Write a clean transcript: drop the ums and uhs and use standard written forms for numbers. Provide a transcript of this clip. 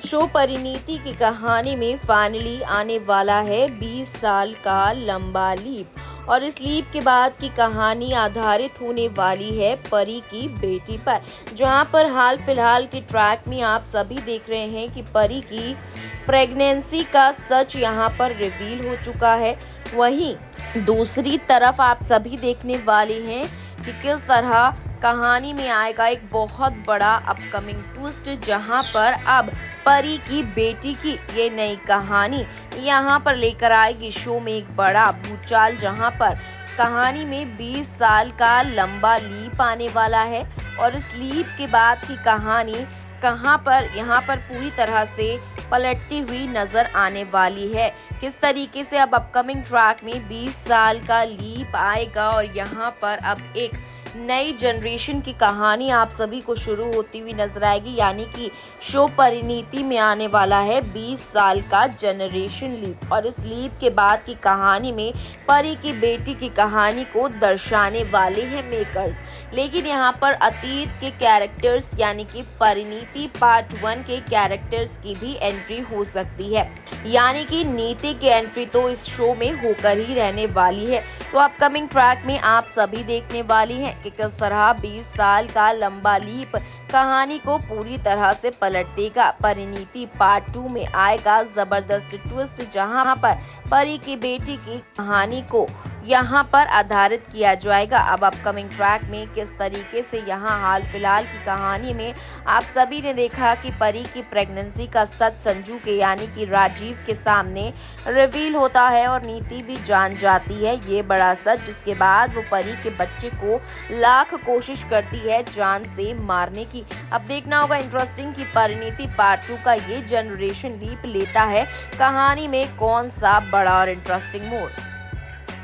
Show Parineeti की कहानी में फाइनली आने वाला है 20 साल का लंबा लीप और इस लीप के बाद की कहानी आधारित होने वाली है परी की बेटी पर, जहां पर हाल फिलहाल के ट्रैक में आप सभी देख रहे हैं कि परी की प्रेगनेंसी का सच यहां पर रिवील हो चुका है। वहीं दूसरी तरफ आप सभी देखने वाले हैं कि किस तरह कहानी में आएगा एक बहुत बड़ा अपकमिंग ट्विस्ट, जहां पर अब परी की बेटी की ये नई कहानी यहां पर लेकर आएगी शो में एक बड़ा भूचाल, जहां पर कहानी में 20 साल का लंबा लीप आने वाला है और इस लीप के बाद की कहानी कहां पर यहाँ पर पूरी तरह से पलटती हुई नजर आने वाली है। किस तरीके से अब अपकमिंग ट्रैक में 20 साल का लीप आएगा और यहाँ पर अब एक नई जनरेशन की कहानी आप सभी को शुरू होती हुई नजर आएगी, यानी कि शो परिणीति में आने वाला है 20 साल का जनरेशन लीप और इस लीप के बाद की कहानी में परी की बेटी की कहानी को दर्शाने वाले हैं मेकर्स। लेकिन यहाँ पर अतीत के कैरेक्टर्स यानी कि परिणीति पार्ट 1 के कैरेक्टर्स की भी एंट्री हो सकती है, यानी कि नीति की एंट्री तो इस शो में होकर ही रहने वाली है। तो अपकमिंग ट्रैक में आप सभी देखने वाली हैं कि किस तरह 20 साल का लंबा लीप कहानी को पूरी तरह से पलट देगा। परिणीति पार्ट 2 में आएगा जबरदस्त ट्विस्ट, जहां पर परी की बेटी की कहानी को यहाँ पर आधारित किया जाएगा। अब अपकमिंग ट्रैक में किस तरीके से यहाँ हाल फिलहाल की कहानी में आप सभी ने देखा कि परी की प्रेगनेंसी का सच संजू के यानी कि राजीव के सामने रिवील होता है और नीति भी जान जाती है ये बड़ा सच, जिसके बाद वो परी के बच्चे को लाख कोशिश करती है जान से मारने की। अब देखना होगा इंटरेस्टिंग कि परिणीति पार्ट 2 का ये जनरेशन लीप लेता है कहानी में कौन सा बड़ा और इंटरेस्टिंग मोड़।